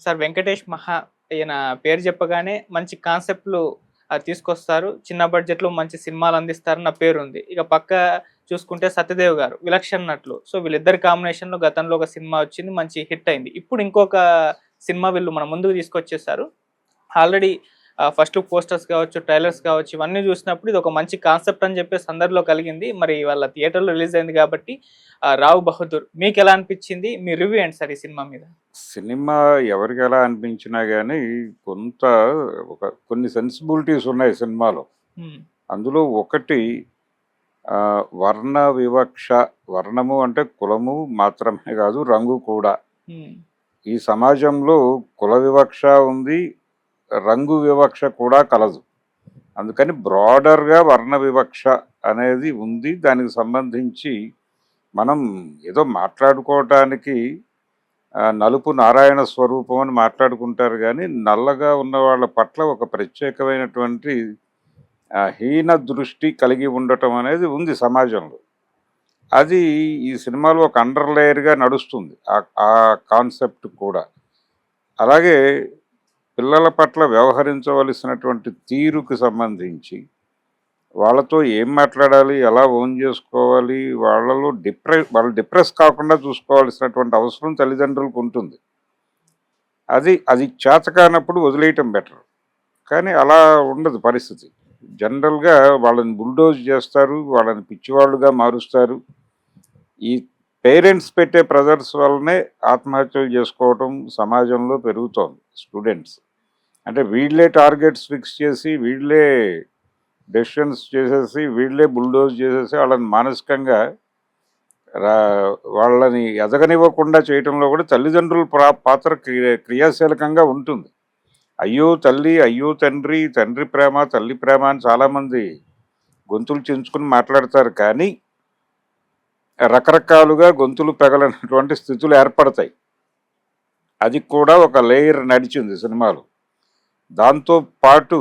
Sir 'Venkatesh ఈయన పేరు చెప్పగానే మంచి కాన్సెప్ట్‌లు తీసుకొస్తారు. చిన్న బడ్జెట్‌లో మంచి సినిమాలు అందిస్తారన్న పేరుంది. ఇక పక్క చూసుకుంటే 'సత్యదేవ్' గారు 'విలక్షణ నటులు'. సో, వీళ్ళిద్దరి కాంబినేషన్‌లో గతంలో ఒక సినిమా వచ్చింది. మంచి హిట్ అయింది. ఇప్పుడు ఇంకొక సినిమా వీళ్ళు మన ముందుకు తీసుకొచ్చేసారు. ఆల్రెడీ ఫస్ట్ లుక్ పోస్టర్స్ కావచ్చు, ట్రైలర్స్ కావచ్చు, ఇవన్నీ చూసినప్పుడు ఇది ఒక మంచి కాన్సెప్ట్ అని చెప్పేసి అందరిలో కలిగింది. మరి ఇవాళ థియేటర్‌లో రిలీజ్ అయింది కాబట్టి 'రావ్ బహదూర్' మీకెలా అనిపించింది? మీ రివ్యూ ఏంటి సార్ ఈ సినిమా మీద? సినిమా ఎవరికెలా అనిపించినా గానీ, కొంత కొన్ని సెన్సిబిలిటీస్ ఉన్నాయి సినిమాలో. హ్మ్. అందులో ఒకటి వర్ణ వివక్ష. వర్ణము అంటే కులము మాత్రమే గాదు, రంగు కూడా. హ్మ్. ఈ సమాజంలో కుల వివక్ష ఉంది, రంగు వివక్ష కూడా కలదు. అందుకని బ్రాడర్‌గా వర్ణ వివక్ష అనేది ఉంది. దానికి సంబంధించి మనం ఏదో మాట్లాడుకోవటానికి నలుపు నారాయణ స్వరూపం అని మాట్లాడుకుంటారు గానీ, నల్లగా ఉన్న వాళ్ళ పట్ల ఒక ప్రత్యేకమైనటువంటి హీన దృష్టి కలిగి ఉండటం అనేది ఉంది సమాజంలో. అది ఈ సినిమాలో ఒక అండర్ లేయర్‌గా నడుస్తుంది. ఆ కాన్సెప్ట్ కూడా. అలాగే పిల్లల పట్ల వ్యవహరించవలసినటువంటి తీరుకు సంబంధించి, వాళ్ళతో ఏం మాట్లాడాలి, ఎలా ఓన్ చేసుకోవాలి, వాళ్ళు డిప్రెస్ కాకుండా చూసుకోవాల్సినటువంటి అవసరం తల్లిదండ్రులకు ఉంటుంది. అది చేతకానప్పుడు వదిలేయటం బెటర్. కానీ అలా ఉండదు పరిస్థితి. జనరల్‌గా వాళ్ళని బుల్డోజ్ చేస్తారు, వాళ్ళని పిచ్చివాళ్ళుగా మారుస్తారు. ఈ పేరెంట్స్ పెట్టే ప్రెజర్స్ వల్లనే ఆత్మహత్యలు చేసుకోవటం సమాజంలో పెరుగుతోంది స్టూడెంట్స్. అంటే వీళ్ళే టార్గెట్స్ ఫిక్స్ చేసి, వీళ్ళే డెసిషన్స్ చేసేసి, వీళ్ళే బుల్డోజ్ చేసేసి వాళ్ళని మానసికంగా రా వాళ్ళని ఎదగనివ్వకుండా చేయటంలో కూడా తల్లిదండ్రుల పాత్ర క్రియాశీలకంగా ఉంటుంది. అయ్యో తల్లి, అయ్యో తండ్రి, తండ్రి ప్రేమ, తల్లి ప్రేమ అని చాలామంది గొంతులు చించుకుని మాట్లాడతారు. కానీ రకరకాలుగా గొంతులు పెగలనటువంటి స్థితులు ఏర్పడతాయి. అది కూడా ఒక లేయర్ నడిచింది సినిమాలో. దాంతో పాటు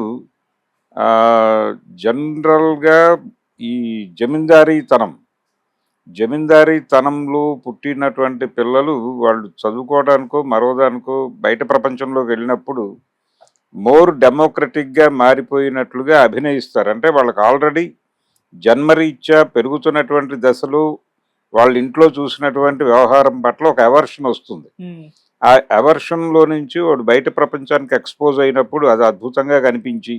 జనరల్‌గా ఈ జమీందారీతనంలో పుట్టినటువంటి పిల్లలు వాళ్ళు చదువుకోవడానికో, మరోదానికో బయట ప్రపంచంలోకి వెళ్ళినప్పుడు మోర్ డెమోక్రటిక్‌గా మారిపోయినట్లుగా అభినయిస్తారు. అంటే వాళ్ళకి ఆల్రెడీ జన్మరీత్యా పెరుగుతున్నటువంటి దశలో వాళ్ళ ఇంట్లో చూసినటువంటి వ్యవహారం పట్ల ఒక అవర్షన్ వస్తుంది. ఆ అవర్షన్‌లో నుంచి వాడు బయట ప్రపంచానికి ఎక్స్‌పోజ్ అయినప్పుడు అది అద్భుతంగా కనిపించి,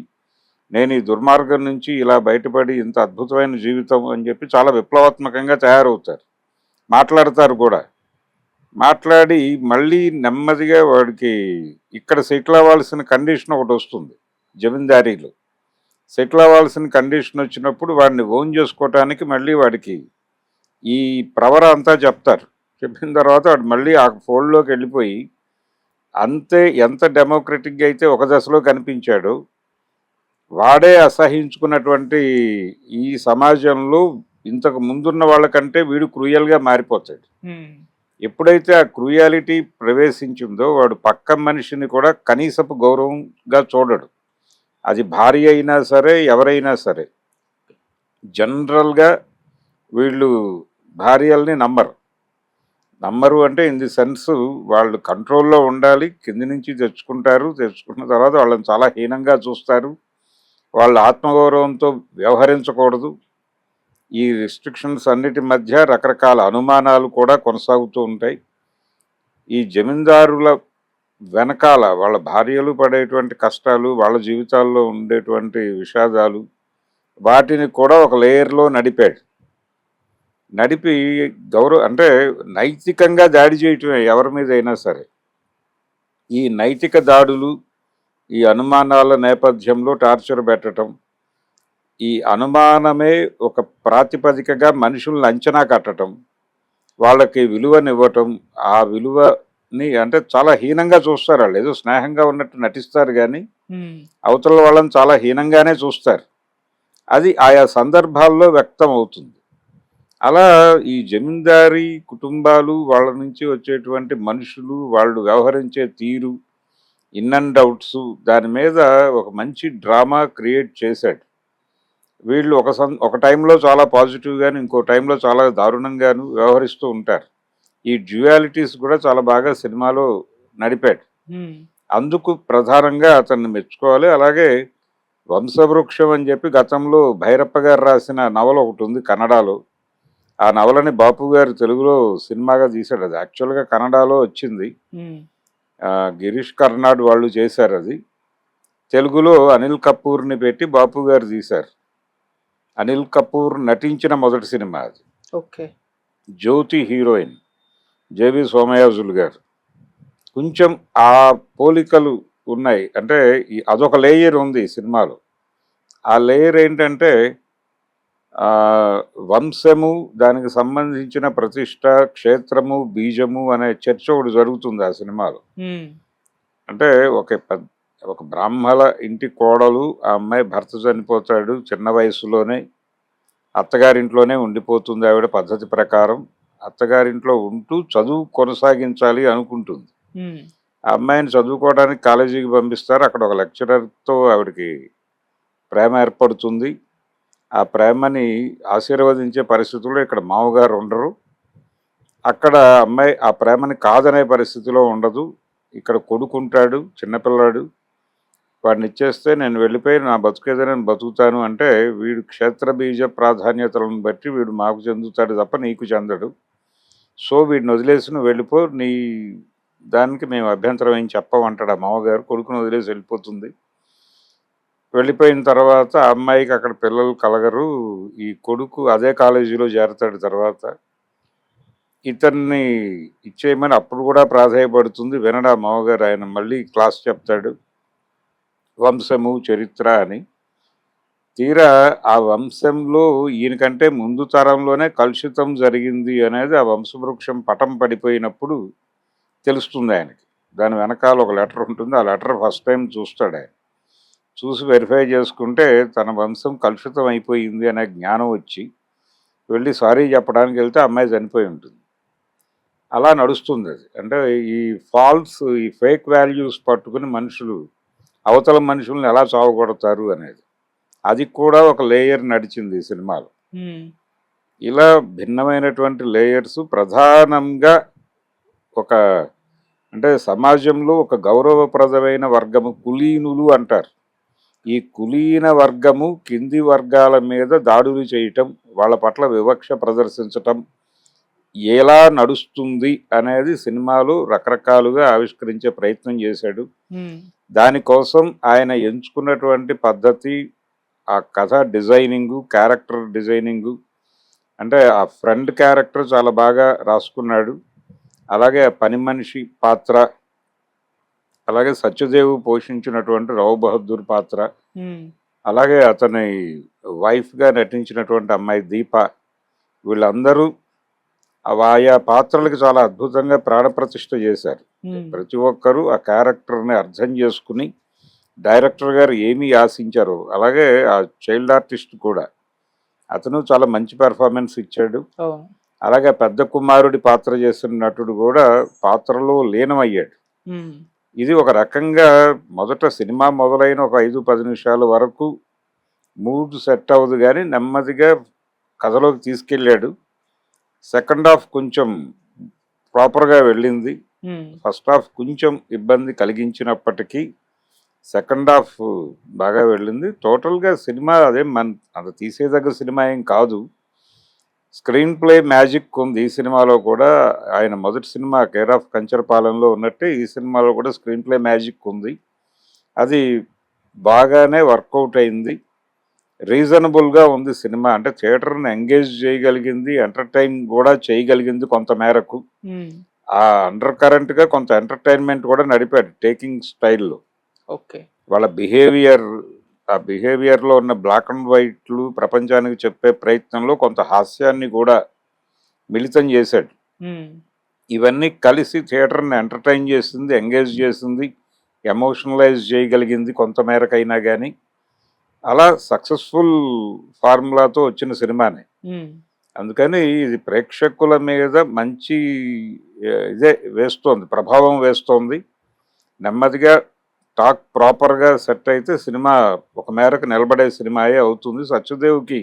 నేను ఈ దుర్మార్గం నుంచి ఇలా బయటపడి ఇంత అద్భుతమైన జీవితం అని చెప్పి చాలా విప్లవాత్మకంగా తయారవుతారు. మాట్లాడతారు కూడా. మాట్లాడి మళ్ళీ నెమ్మదిగా వాడికి ఇక్కడ సెటిల్ అవ్వాల్సిన కండిషన్ ఒకటొస్తుంది జమీందారీలో. సెటిల్ అవ్వాల్సిన కండిషన్ వచ్చినప్పుడు వాడిని ఓన్ చేసుకోవటానికి మళ్ళీ వాడికి ఈ ప్రవర అంతా చెప్తారు. చెప్పిన తర్వాత వాడు మళ్ళీ ఆ ఫోల్డ్‌లోకి వెళ్ళిపోయి అంతే ఎంత డెమోక్రటిక్‌గా అయితే ఒక దశలో కనిపించాడో, వాడే అసహించుకున్నటువంటి ఈ సమాజంలో ఇంతకు ముందున్న వాళ్ళకంటే వీడు క్రూయల్‌గా మారిపోతాడు. ఎప్పుడైతే ఆ క్రూయాలిటీ ప్రవేశించిందో వాడు పక్క మనిషిని కూడా కనీసపు గౌరవంగా చూడడు. అది భార్య అయినా సరే, ఎవరైనా సరే. జనరల్‌గా వీళ్ళు భార్యల్ని నమ్మరు అంటే ఇన్ ది సెన్స్ వాళ్ళు కంట్రోల్లో ఉండాలి. కింది నుంచి తెచ్చుకున్న తర్వాత వాళ్ళని చాలా హీనంగా చూస్తారు. వాళ్ళ ఆత్మగౌరవంతో వ్యవహరించకూడదు. ఈ రిస్ట్రిక్షన్స్ అన్నిటి మధ్య రకరకాల అనుమానాలు కూడా కొనసాగుతూ ఉంటాయి. ఈ జమీందారుల వెనకాల వాళ్ళ భార్యలు పడేటువంటి కష్టాలు, వాళ్ళ జీవితాల్లో ఉండేటువంటి విషాదాలు, వాటిని కూడా ఒక లేయర్‌లో నడిపి అంటే నైతికంగా దాడి చేయటమే ఎవరి మీద అయినా సరే. ఈ నైతిక దాడులు, ఈ అనుమానాల నేపథ్యంలో టార్చర్ పెట్టడం, ఈ అనుమానమే ఒక ప్రాతిపదికగా మనుషుల్ని అంచనా కట్టడం, వాళ్ళకి విలువనివ్వటం, ఆ విలువని అంటే చాలా హీనంగా చూస్తారు. వాళ్ళు ఏదో స్నేహంగా ఉన్నట్టు నటిస్తారు కానీ అవతల వాళ్ళని చాలా హీనంగానే చూస్తారు. అది ఆయా సందర్భాల్లో వ్యక్తం అవుతుంది. అలా ఈ జమీందారీ కుటుంబాలు, వాళ్ళ నుంచి వచ్చేటువంటి మనుషులు, వాళ్ళు వ్యవహరించే తీరు, ఇన్ అండ్ అవుట్స్, దాని మీద ఒక మంచి డ్రామా క్రియేట్ చేశాడు. వీళ్ళు ఒక టైంలో చాలా పాజిటివ్గాను, ఇంకో టైంలో చాలా దారుణంగాను వ్యవహరిస్తూ ఉంటారు. ఈ డ్యూయాలిటీస్ కూడా చాలా బాగా సినిమాలో నడిపాడు. ఉమ్, అందుకు ప్రధానంగా అతన్ని మెచ్చుకోవాలి. అలాగే వంశవృక్షం అని చెప్పి గతంలో భైరప్ప గారు రాసిన నవల ఒకటి ఉంది కన్నడలో. ఆ నవలని బాపు గారు తెలుగులో సినిమాగా తీశాడు. అది యాక్చువల్గా కన్నడలో వచ్చింది. ఉమ్, గిరీష్ కర్నాడ్ వాళ్ళు చేశారు అది. తెలుగులో అనిల్ కపూర్ని పెట్టి బాపు గారు తీశారు. అనిల్ కపూర్ నటించిన మొదటి సినిమా అది. ఓకే. జ్యోతి హీరోయిన్ జేవి సోమయాజులు గారు. కొంచెం ఆ పోలికలు ఉన్నాయి. అంటే అదొక లేయర్ ఉంది ఈ సినిమాలో. ఆ లేయర్ ఏంటంటే ఆ, వంశము, దానికి సంబంధించిన ప్రతిష్ట, క్షేత్రము, బీజము అనే చర్చ ఒకటి జరుగుతుంది ఆ సినిమాలో. ఉమ్, అంటే ఒక బ్రాహ్మణ ఇంటి కోడలు, ఆ అమ్మాయి భర్త చనిపోతాడు చిన్న వయసులోనే, అత్తగారింట్లోనే ఉండిపోతుంది ఆవిడ పద్ధతి ప్రకారం. అత్తగారింట్లో ఉంటూ చదువు కొనసాగించాలి అనుకుంటుంది. ఉమ్, ఆ అమ్మాయిని చదువుకోవడానికి కాలేజీకి పంపిస్తారు. అక్కడ ఒక లెక్చరర్తో ఆవిడకి ప్రేమ ఏర్పడుతుంది. ఆ ప్రేమని ఆశీర్వదించే పరిస్థితుల్లో ఇక్కడ మామగారు ఉండరు. అక్కడ అమ్మాయి ఆ ప్రేమని కాదనే పరిస్థితిలో ఉండదు. ఇక్కడ కొడుకుంటాడు చిన్నపిల్లాడు, వాడిని ఇచ్చేస్తే నేను వెళ్ళిపోయి నా బతుకేదో నేను బతుకుతాను అంటే, వీడు క్షేత్ర బీజ ప్రాధాన్యతలను బట్టి వీడు మాకు చెందుతాడు తప్ప నీకు చెందడు. సో వీడిని వదిలేసి నువ్వు వెళ్ళిపో, నీ దానికి మేము అభ్యంతరం ఏం చెప్పమంటాడు ఆ మామగారు. కొడుకుని వదిలేసి వెళ్ళిపోతుంది. వెళ్ళిపోయిన తర్వాత ఆ అమ్మాయికి అక్కడ పిల్లలు కలగరు. ఈ కొడుకు అదే కాలేజీలో చేరతాడు. తర్వాత ఇతన్ని ఇచ్చేయమని అప్పుడు కూడా ప్రాధాయపడుతుంది. వినడు ఆ మామగారు. ఆయన మళ్ళీ క్లాస్ చెప్తాడు, వంశము చరిత్ర అని. తీరా ఆ వంశంలో ఈయనకంటే ముందు తరంలోనే కలుషితం జరిగింది అనేది ఆ వంశవృక్షం పటం పడిపోయినప్పుడు తెలుస్తుంది ఆయనకి. దాని వెనకాల ఒక లెటర్ ఉంటుంది. ఆ లెటర్ ఫస్ట్ టైం చూస్తాడు ఆయన. చూసి వెరిఫై చేసుకుంటే తన వంశం కలుషితం అయిపోయింది అనే జ్ఞానం వచ్చి వెళ్ళి సారీ చెప్పడానికి వెళ్తే అమ్మాయి చనిపోయి ఉంటుంది. అలా నడుస్తుంది అది. అంటే ఈ ఫేక్ వాల్యూస్ పట్టుకుని మనుషులు అవతల మనుషుల్ని ఎలా చావగొడతారు అనేది, అది కూడా ఒక లేయర్ నడిచింది ఈ సినిమాలో. ఉమ్, ఇలా భిన్నమైనటువంటి లేయర్స్ ప్రధానంగా ఒక, అంటే సమాజంలో ఒక గౌరవప్రదమైన వర్గము కులీనులు అంటారు. ఈ కులీన వర్గము కింది వర్గాల మీద దాడులు చేయటం, వాళ్ళ పట్ల వివక్ష ప్రదర్శించటం ఎలా నడుస్తుంది అనేది సినిమాలో రకరకాలుగా ఆవిష్కరించే ప్రయత్నం చేశాడు. ఉమ్, దానికోసం ఆయన ఎంచుకున్నటువంటి పద్ధతి, ఆ కథ డిజైనింగు, క్యారెక్టర్ డిజైనింగు, అంటే ఆ ఫ్రెండ్ క్యారెక్టర్ చాలా బాగా రాసుకున్నాడు. అలాగే ఆ పని మనిషి పాత్ర, అలాగే సత్యదేవ్ పోషించినటువంటి రావు బహదూర్ పాత్ర, ఉమ్, అలాగే అతని వైఫ్గా నటించినటువంటి అమ్మాయి దీప, వీళ్ళందరూ ఆయా పాత్రలకు చాలా అద్భుతంగా ప్రాణప్రతిష్ఠ చేశారు. ఉమ్, ప్రతి ఒక్కరూ ఆ క్యారెక్టర్ని అర్థం చేసుకుని డైరెక్టర్ గారు ఏమీ ఆశించారు. అలాగే ఆ చైల్డ్ ఆర్టిస్ట్ కూడా అతను చాలా మంచి పెర్ఫార్మెన్స్ ఇచ్చాడు. అవును. అలాగే పెద్ద కుమారుడి పాత్ర చేసిన నటుడు కూడా పాత్రలో లీనమయ్యాడు. ఉమ్, ఇది ఒక రకంగా మొదట సినిమా మొదలైన ఒక 5-10 నిమిషాల వరకు మూడ్ సెట్ అవ్వదు, కానీ నెమ్మదిగా కథలోకి తీసుకెళ్ళాడు. సెకండ్ హాఫ్ కొంచెం ప్రాపర్గా వెళ్ళింది. ఉమ్, ఫస్ట్ హాఫ్ కొంచెం ఇబ్బంది కలిగించినప్పటికీ సెకండ్ హాఫ్ బాగా వెళ్ళింది. టోటల్గా సినిమా అదే అంత తీసేదగ్గ సినిమా ఏం కాదు. స్క్రీన్ ప్లే మ్యాజిక్ ఉంది ఈ సినిమాలో కూడా. ఆయన మొదటి సినిమా కేర్ ఆఫ్ కంచరపాలెంలో ఉన్నట్టే ఈ సినిమాలో కూడా స్క్రీన్ ప్లే మ్యాజిక్ ఉంది. అది బాగానే వర్కౌట్ అయింది. రీజనబుల్గా ఉంది సినిమా. అంటే థియేటర్ని ఎంగేజ్ చేయగలిగింది, ఎంటర్టైన్ కూడా చేయగలిగింది కొంత మేరకు. ఉమ్, ఆ అండర్ కరెంట్గా కొంత ఎంటర్టైన్మెంట్ కూడా నడిపాడు టేకింగ్ స్టైల్లో. ఓకే. వాళ్ళ ఆ బిహేవియర్లో ఉన్న బ్లాక్ అండ్ వైట్లు ప్రపంచానికి చెప్పే ప్రయత్నంలో కొంత హాస్యాన్ని కూడా మిళితం చేశాడు. ఉమ్, ఇవన్నీ కలిసి థియేటర్ని ఎంటర్టైన్ చేసింది, ఎంగేజ్ చేసింది, ఎమోషనలైజ్ చేయగలిగింది కొంత మేరకైనా కానీ. అలా సక్సెస్ఫుల్ ఫార్ములాతో వచ్చిన సినిమానే. ఉమ్, అందుకని ఇది ప్రేక్షకుల మీద మంచి ఇదే వేస్తోంది, ప్రభావం వేస్తోంది. నెమ్మదిగా టాక్ ప్రాపర్గా సెట్ అయితే సినిమా ఒక మేరకు నిలబడే సినిమాయే అవుతుంది. సత్యదేవ్కి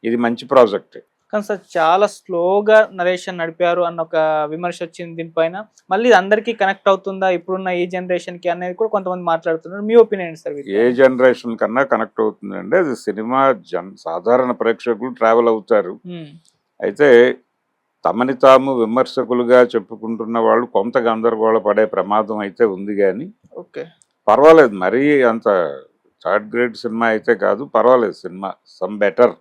ఇది మంచి ప్రాజెక్టే. కానీ సార్ చాలా స్లోగా నరేషన్ నడిపారు అన్న ఒక విమర్శ వచ్చింది దీనిపైన. మళ్ళీ ఇది అందరికీ కనెక్ట్ అవుతుందా ఇప్పుడున్న ఈ జనరేషన్ కి అనేది కూడా కొంతమంది మాట్లాడుతున్నారు. మీ ఒపీనియన్ సార్ ఏ జనరేషన్ కన్నా కనెక్ట్ అవుతుందండి. అది సినిమా సాధారణ ప్రేక్షకులు ట్రావెల్ అవుతారు. అయితే తమని తాము విమర్శకులుగా చెప్పుకుంటున్న వాళ్ళు కొంత గందరగోళ పడే ప్రమాదం అయితే ఉంది, కానీ ఓకే పర్వాలేదు. మరీ అంత థర్డ్ గ్రేడ్ సినిమా అయితే కాదు, పర్వాలేదు సినిమా. Some better.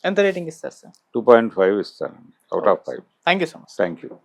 ఎంత రేటింగ్ ఇస్తారు సార్? 2.5 ఇస్తానండి out of 5. Thank you so much. Thank you.